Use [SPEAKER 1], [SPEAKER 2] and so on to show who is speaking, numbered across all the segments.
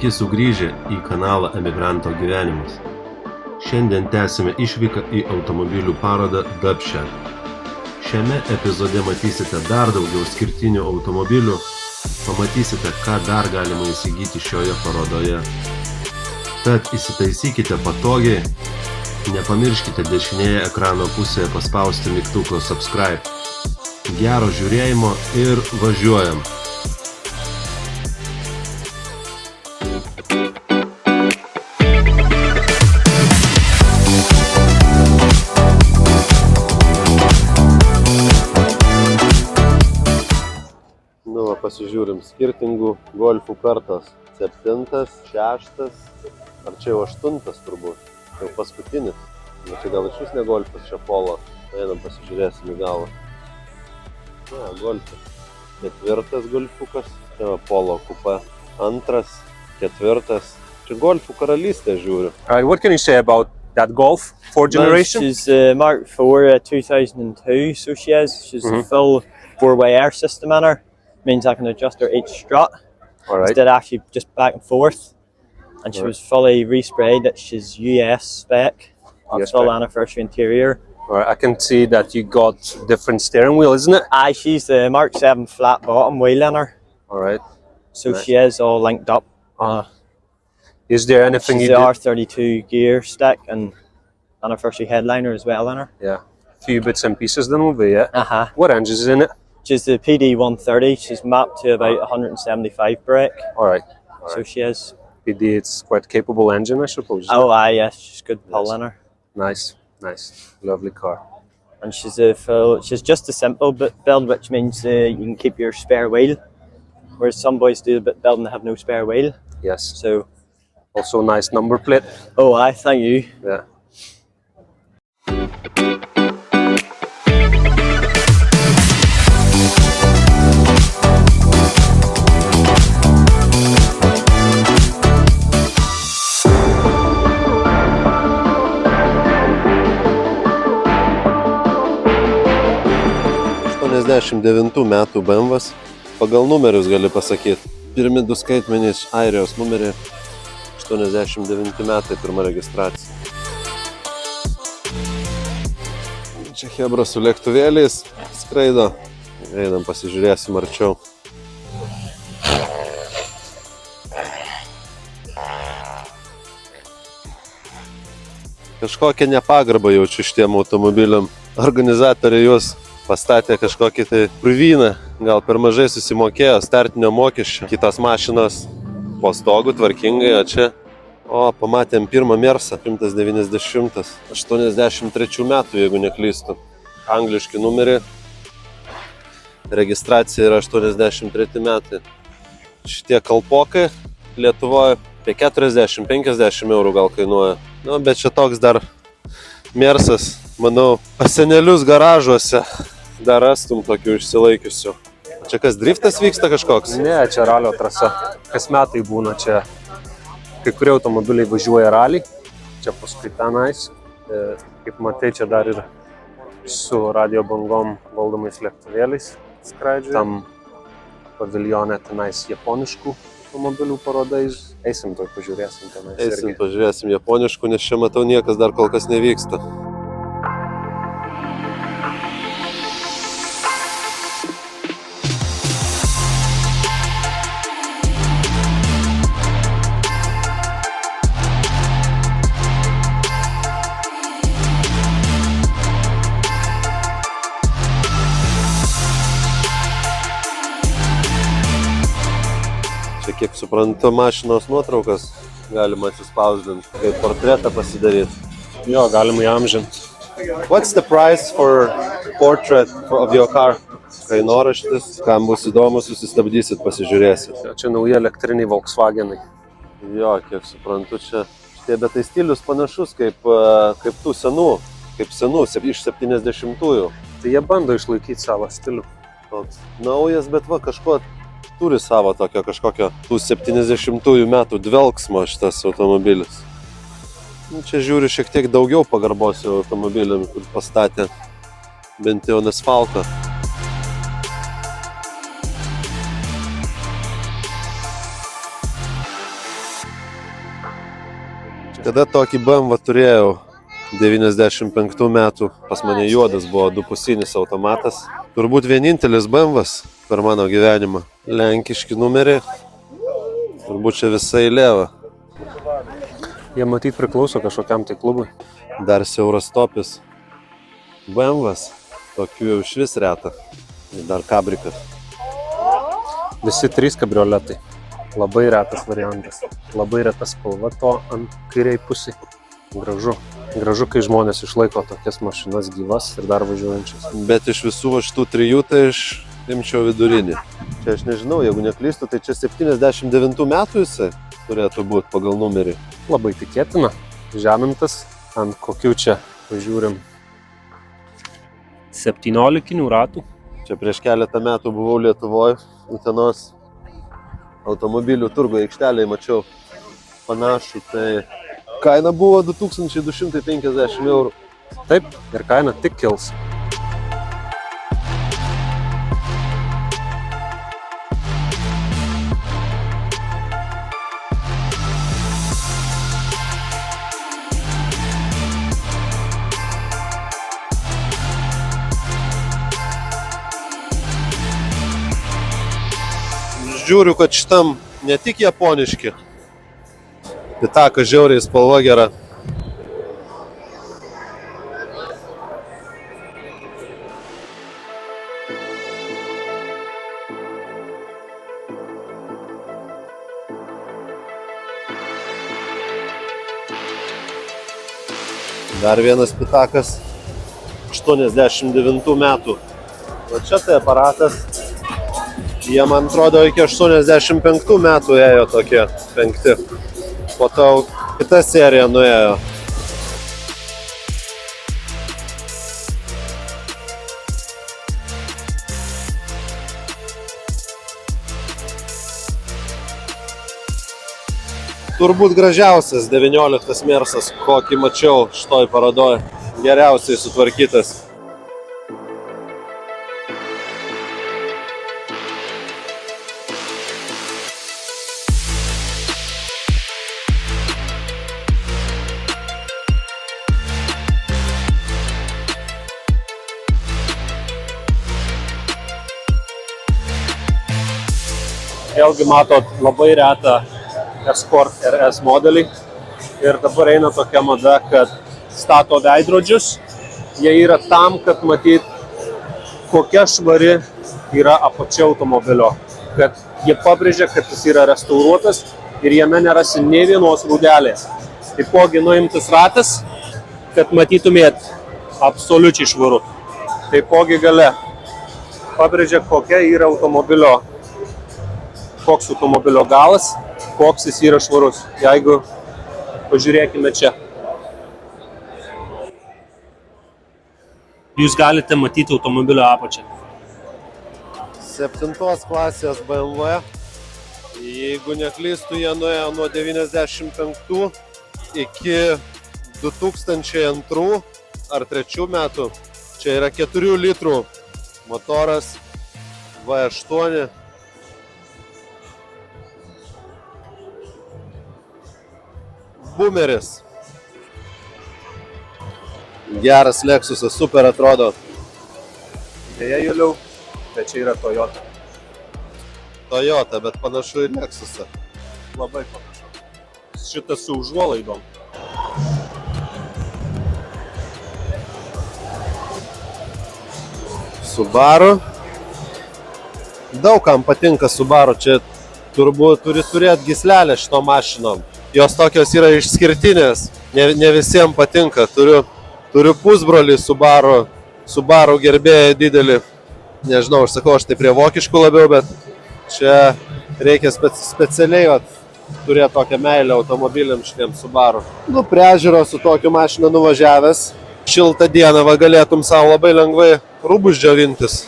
[SPEAKER 1] Sveiki sugrįžę į kanalą Emigranto gyvenimas. Šiandien tęsime išvyką į automobilių parodą Dubshed. Šiame epizode matysite dar daugiau skirtinių automobilių, pamatysite, ką dar galima įsigyti šioje parodoje. Tad įsitaisykite patogiai, nepamirškite dešinėje ekrano pusėje paspausti mygtuko subscribe. Gero žiūrėjimo ir važiuojam! Pasižiūrim skirtingų golfų kartos. 7, 6, ar čia jau 8 turbūt. Jau paskutinis. Čia gal iš vis ne golfas, čia polo. Einam pasižiūrėsim į galą. Ne, golfas. 4 golfukas. Čia polo kupa. 2, 4. Čia golfų karalystė žiūriu.
[SPEAKER 2] What can you say about that Golf 4 generation?
[SPEAKER 3] She's Mark IV 2002, so she's a full 4-way air system in her. Means I can adjust her each strut.
[SPEAKER 2] Alright.
[SPEAKER 3] Instead of actually just back and forth. And she was fully resprayed. She's US spec.
[SPEAKER 2] US
[SPEAKER 3] full
[SPEAKER 2] spec.
[SPEAKER 3] anniversary interior.
[SPEAKER 2] Alright, I can see that you got different steering wheel, isn't it?
[SPEAKER 3] Aye, she's the Mark 7 flat bottom wheel in her.
[SPEAKER 2] Alright.
[SPEAKER 3] So
[SPEAKER 2] Nice.
[SPEAKER 3] she is all linked up.
[SPEAKER 2] Is there anything
[SPEAKER 3] She's
[SPEAKER 2] you
[SPEAKER 3] the
[SPEAKER 2] did?
[SPEAKER 3] R32 gear stick and anniversary headliner as well in her.
[SPEAKER 2] Yeah. A few bits and pieces then will be, yeah. What engine is in it?
[SPEAKER 3] She's the PD 130. She's mapped to about 175 brake.
[SPEAKER 2] Alright.
[SPEAKER 3] So she is.
[SPEAKER 2] PD, it's quite capable engine, I suppose.
[SPEAKER 3] Oh, aye, yes. She's good pull
[SPEAKER 2] Nice.
[SPEAKER 3] in her.
[SPEAKER 2] Nice. Nice. Lovely car.
[SPEAKER 3] And she's she's just a simple build, which means you can keep your spare wheel, whereas some boys do the bit build and they have no spare wheel.
[SPEAKER 2] Yes.
[SPEAKER 3] So,
[SPEAKER 2] Also nice number plate.
[SPEAKER 3] oh, aye, thank you.
[SPEAKER 2] Yeah.
[SPEAKER 1] Metų BMW'as. Pagal numerius gali pasakyti. Pirmi 2 skaitmenys Airijos numerį. 89 metai, pirma registracija. Čia Hebra su lėktuvėliais skraido. Einam pasižiūrėsim arčiau. Kažkokią nepagarbą jaučiu šitiem automobiliam. Organizatoriai juos pastatė kažkokį tai purvyną, gal per mažai susimokėjo startinio mokesčio. Kitos mašinos po stogu tvarkingai, o čia, pamatėm pirmą Mersą, 190, 83 metų, jeigu neklystu. Angliški numeriai, registracija yra 83 metai. Šitie kalpokai Lietuvoje apie 40-50 eurų gal kainuoja. Bet čia toks dar Mersas, manau, pasenelius garažuose dar rastum tokių išsilaikiusių. Čia kas, driftas vyksta kažkoks?
[SPEAKER 2] Ne, čia ralio trasa. Kas metai būna čia. Kai kurie automobiliai važiuoja ralį. Čia paskui tenais. Kaip matai, čia dar ir su radio bangom valdomais lėktuvėliais skraidžioja. Tam paviljone tenais japoniškų automobilių parodais. Eisim to pažiūrėsim tenais.
[SPEAKER 1] Eisim, pažiūrėsim japoniškų, nes čia matau niekas dar kol kas nevyksta. Kiek suprantu, mašinos nuotraukas galima atsispausdinti, kaip portretą pasidaryti.
[SPEAKER 2] Jo, galima įamžinti.
[SPEAKER 1] What's the price for portrait of your car? Kainoraštis, kam bus įdomu, susistabdysit, pasižiūrėsit.
[SPEAKER 2] Čia nauji elektriniai Volkswagenai.
[SPEAKER 1] Jo, kiek suprantu, čia šitie, bet tai stilius panašus kaip tų senų, iš 70-ųjų.
[SPEAKER 2] Tai jie bando išlaikyti savo stilių.
[SPEAKER 1] Toks naujas, bet kažko turi savo tokio kažkokio tų 70-ųjų metų dvelksmo šitas automobilis. Čia žiūriu šiek tiek daugiau pagarbos automobiliam, kur pastatė bent jau ant asfalto. Kada tokį BMW turėjau? 95 metų. Pas mane juodas buvo dupusinis automatas. Turbūt vienintelis BMW per mano gyvenimą. Lenkiški numeriai. Turbūt čia visai lėva.
[SPEAKER 2] Jie matyt priklauso kažkokiam tai klubui.
[SPEAKER 1] Dar siauras topis. BMW. Tokių jau išvis reta. Ir dar kabrikas.
[SPEAKER 2] Visi 3 kabrioletai. Labai retas variantas. Labai retas spalva to ant kairiai pusė. Gražu. Gražu, kai žmonės išlaiko tokias mašinas gyvas ir dar važiuojančias.
[SPEAKER 1] Bet iš visų šitų 3 tai aš imčiau vidurinį. Čia aš nežinau, jeigu neklystu, tai čia 79 metų jisai turėtų būti pagal numerį.
[SPEAKER 2] Labai tikėtina. Žemintas. Ant kokių čia pažiūrim. 17 ratų.
[SPEAKER 1] Čia prieš keletą metų buvau Lietuvoje, Utenos automobilių turgo aikštelėje mačiau panašų, tai kaina buvo 2250 eurų.
[SPEAKER 2] Taip, ir kaina tik kils.
[SPEAKER 1] Žiūriu, kad šitam ne tik japoniški. Pitaka žiauriai spalva gera. Dar vienas pitakas 89 metų. O čia tai aparatas. Jie, man atrodo, iki 85 metų ėjo tokie 5. Po to kita serija nuėjo. Turbūt gražiausias 19 Mersas, kokį mačiau šitoj parodoj. Geriausiai sutvarkytas.
[SPEAKER 2] Vėlgi matot labai retą Escort RS modelį ir dabar eina tokia mada, kad stato veidrodžius. Jie yra tam, kad matyt, kokia švari yra apačia automobilio. Kad jie pabrėžia, kad jis yra restauruotas ir jame nerasi nė vienos rūdelės. Taipogi nuimtas ratas, kad matytumėt absoliučiai švaru. Taipogi gale pabrėžia, kokia yra automobilio, koks automobilio galas, koks jis yra švarus. Jeigu pažiūrėkime čia. Jūs galite matyti automobilio apačią.
[SPEAKER 1] 7 klasės BMW. Jeigu neklystu, jie nuėjo nuo 95 iki 2002 ar 2003 metų. Čia yra 4 litrų motoras V8. Boomeris. Geras Lexusas, super atrodo.
[SPEAKER 2] Deja, Juliau, bet čia yra Toyota.
[SPEAKER 1] Toyota, bet panašu į Lexusą.
[SPEAKER 2] Labai panašu. Šitas su užuolaidom.
[SPEAKER 1] Subaru. Daug kam patinka Subaru. Čia turbūt turi turėti gyslelę šito mašinom. Jos tokios yra išskirtinės, ne visiems patinka. Turiu pusbrolį Subaru gerbėją didelį. Nežinau, aš sakau, aš tai prie vokiškų labiau, bet čia reikia specialiai turėti tokią meilę automobiliam šitiem Subaru. Prie ežero su tokiu mašina nuvažiavęs, šiltą dieną galėtum savo labai lengvai rūbus džiovintis.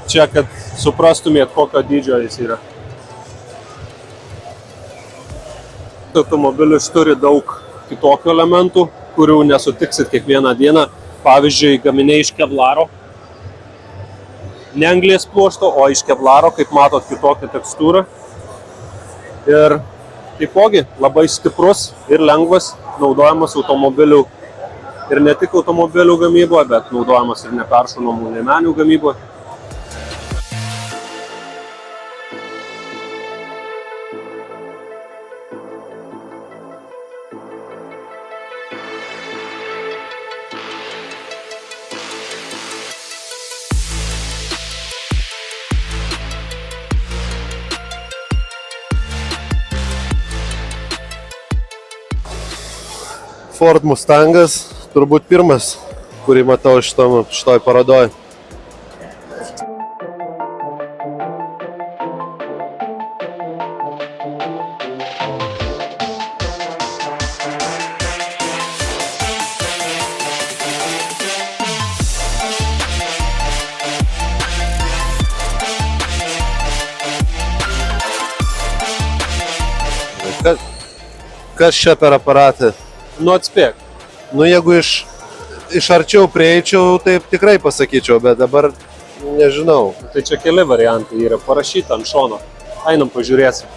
[SPEAKER 2] Čia, kad suprastumėt, kokio dydžio jis yra. Automobilis turi daug kitokių elementų, kurių nesutiksit kiekvieną dieną. Pavyzdžiui, gaminiai iš kevlaro. Ne anglies pluošto, o iš kevlaro, kaip matot, kitokią tekstūrą. Ir taipogi labai stiprus ir lengvas naudojamas automobilių ir ne tik automobilių gamyboje, bet naudojamas ir neperšaunamų liemenių gamyboje.
[SPEAKER 1] Ford Mustangas, turbūt pirmas, kurį matau šitoj parodoj. Kas čia per aparatą?
[SPEAKER 2] Nu atspėk.
[SPEAKER 1] Nu, jeigu iš arčiau prieičiau, taip tikrai pasakyčiau, bet dabar nežinau.
[SPEAKER 2] Tai čia keli variantai yra parašyta ant šono. Einam pažiūrėsim.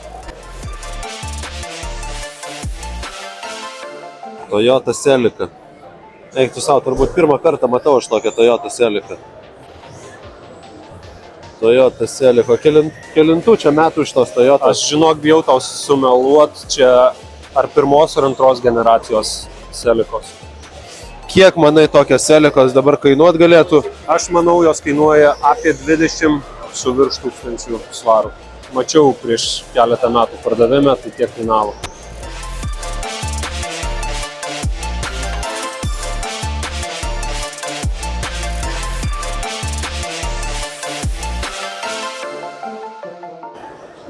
[SPEAKER 1] Toyota Celica. Eik tu savo, turbūt pirmą kartą matau aš tokią Toyota Celica. Toyota Celica. Kelintų čia metų iš tos Toyota?
[SPEAKER 2] Aš žinok, bijau tau sumeluot, čia ar pirmos ar antros generacijos Celicos.
[SPEAKER 1] Kiek manai tokios Celicos dabar kainuot galėtų?
[SPEAKER 2] Aš manau, jos kainuoja apie 20 su virš tūkstančių svarų. Mačiau prieš keletą metų pardavime, tai tiek kainavo.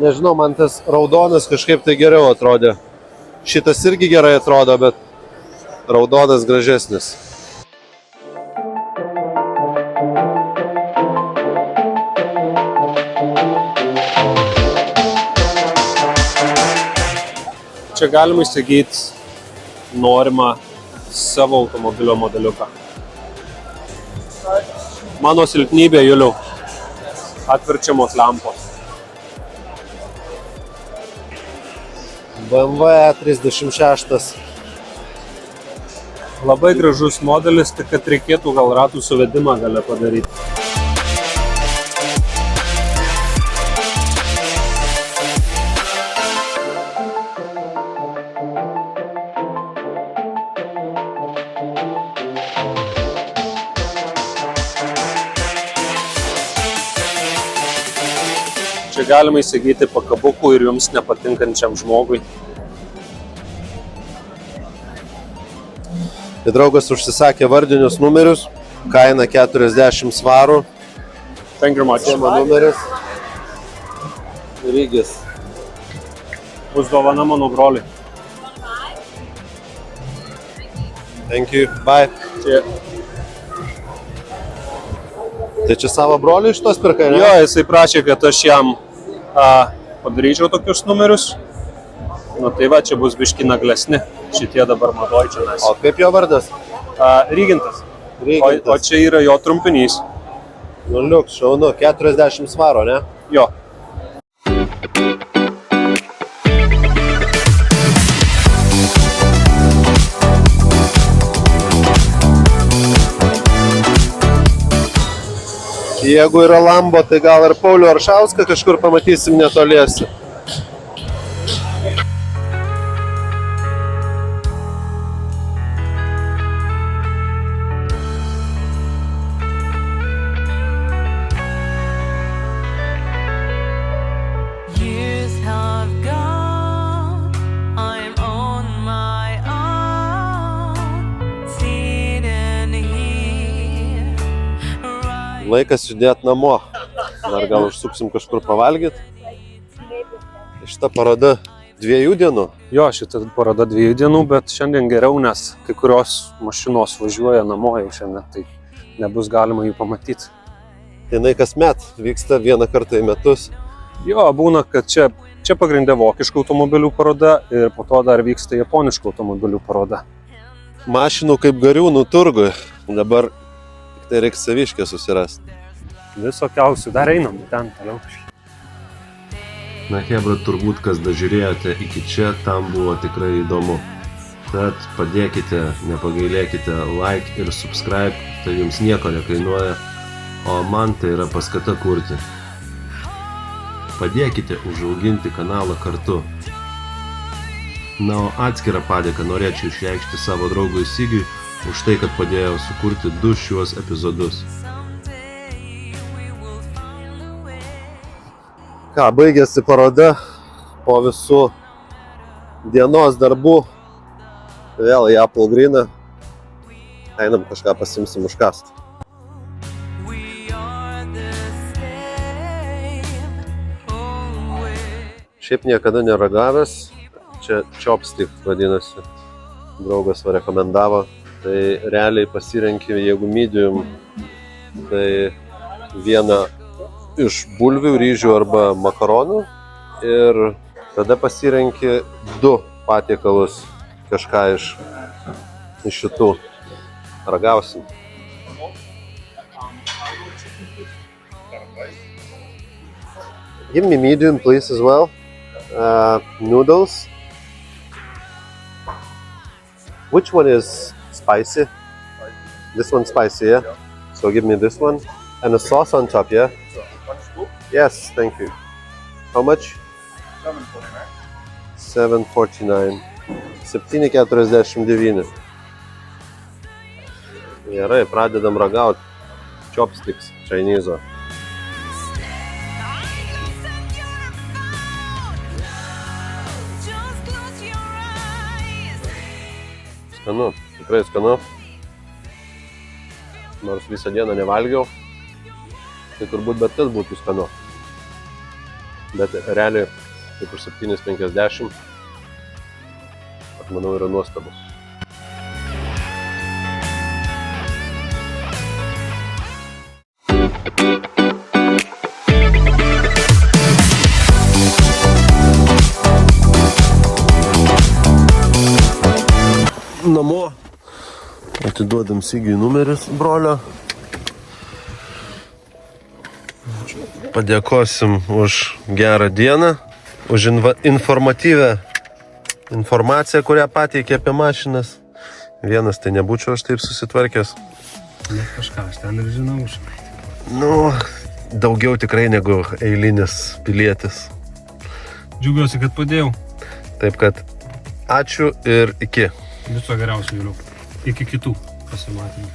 [SPEAKER 1] Nežinau, man tas raudonas kažkaip tai geriau atrodė. Šitas irgi gerai atrodo, bet raudonas gražesnis.
[SPEAKER 2] Čia galima įsigyti norimą savo automobilio modeliuką. Mano silpnybė, Juliau, atverčiamos lempos.
[SPEAKER 1] BMW E36.
[SPEAKER 2] Labai gražus modelis, tik kad reikėtų gal ratų suvedimą gale padaryti. Čia galima įsigyti pakabukų ir jums nepatinkančiam žmogui.
[SPEAKER 1] Tai draugas užsisakė vardinius numerius, kaina 40 svarų.
[SPEAKER 2] Thank you very much.
[SPEAKER 1] Numeris. Rygis.
[SPEAKER 2] Bus dovana mano broliui.
[SPEAKER 1] Thank you. Bye.
[SPEAKER 2] Čia.
[SPEAKER 1] Tai čia savo broliui iš tos pirkai, ne?
[SPEAKER 2] Jo, jisai prašė, kad aš jam padaryčiau tokius numerius. Nu tai va, čia bus biški naglesni. Šitie dabar madoj čia nes.
[SPEAKER 1] O kaip jo vardas?
[SPEAKER 2] Rygintas.
[SPEAKER 1] Rygintas.
[SPEAKER 2] O čia yra jo trumpinys.
[SPEAKER 1] Nu liuks, šaunu, 40 svaro, ne?
[SPEAKER 2] Jo.
[SPEAKER 1] Jeigu yra Lambo, tai gal ir Paulių Aršauską kažkur pamatysim netoliese.
[SPEAKER 4] Years have gone, I'm on my own, sitting here, right.
[SPEAKER 1] Laikas judėti namo. Dar gal užsuksim kažkur pavalgyti. Šita paroda 2 dienų.
[SPEAKER 2] Jo, šita paroda 2 dienų, bet šiandien geriau, nes kai kurios mašinos važiuoja namo jau šiandien, tai nebus galima jų pamatyti.
[SPEAKER 1] Jinai kasmet vyksta vieną kartą į metus.
[SPEAKER 2] Jo, būna, kad čia pagrindė vokiškų automobilių paroda ir po to dar vyksta japoniškų automobilių paroda.
[SPEAKER 1] Mašinų kaip gariūnų turgui. Dabar tik tai reikia Saviškę susirasti.
[SPEAKER 2] Visokiausių, dar einam ten toliau.
[SPEAKER 1] Na, hebra, turbūt, kas dažiūrėjote iki čia, tam buvo tikrai įdomu. Tad padėkite, nepagailėkite like ir subscribe, tai jums nieko nekainuoja, o man tai yra paskata kurti. Padėkite užauginti kanalą kartu. Na, o atskirą padėką norėčiau išreikšti savo draugui Sigiui už tai, kad padėjo sukurti 2 šiuos epizodus.
[SPEAKER 5] Ką, baigėsi paroda po visų dienos darbų. Vėl į Apple Greeną. Einam kažką pasimsim užkast. Šiaip niekada neragavęs. Čia chopstick vadinasi. Draugas va rekomendavo. Tai realiai pasirenki, jeigu medium, tai vieną iš bulvių, ryžių arba makaronų. Ir tada pasirenki 2 patiekalus, kažką iš šitų. Ragausim. Give me medium, please, as well. Noodles. Which one is spicy? This one's spicy, yeah? So give me this one. And a sauce on top, yeah? Yes, thank you. How much? $7.49. $7.49. Gerai, pradedam ragauti. Chopsticks, Chinese. Skanu, tikrai skanu. Nors visą dieną nevalgiau, tai turbūt bet kas būtų skanu. Bet realiai, kaip už 7.50, aš manau, yra nuostabu. Namo atiduodam Sigiui numerius brolio. Padėkosim už gerą dieną, už informatyvę informaciją, kurią pateikė apie mašinas. Vienas tai nebūčiau aš taip susitvarkęs.
[SPEAKER 2] Ne kažką, aš ten ir žinau, žinai.
[SPEAKER 1] Nu, daugiau tikrai negu eilinis pilietis.
[SPEAKER 2] Džiaugiuosi, kad padėjau.
[SPEAKER 1] Taip kad ačiū ir iki.
[SPEAKER 2] Viso geriausio, Juliau. Iki kitų pasimatymų.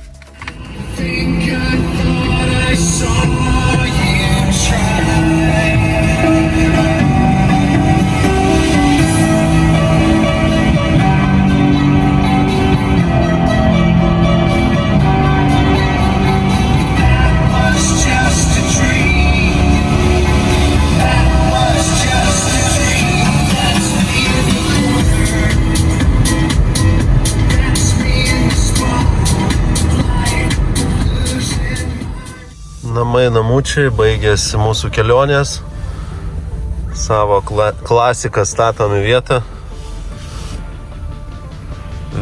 [SPEAKER 1] Namai namučiai, baigėsi mūsų kelionės. Savo klasiką statom į vietą.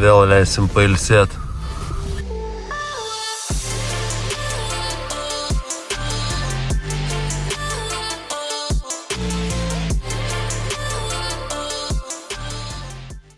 [SPEAKER 1] Vėl leisim pailsėti.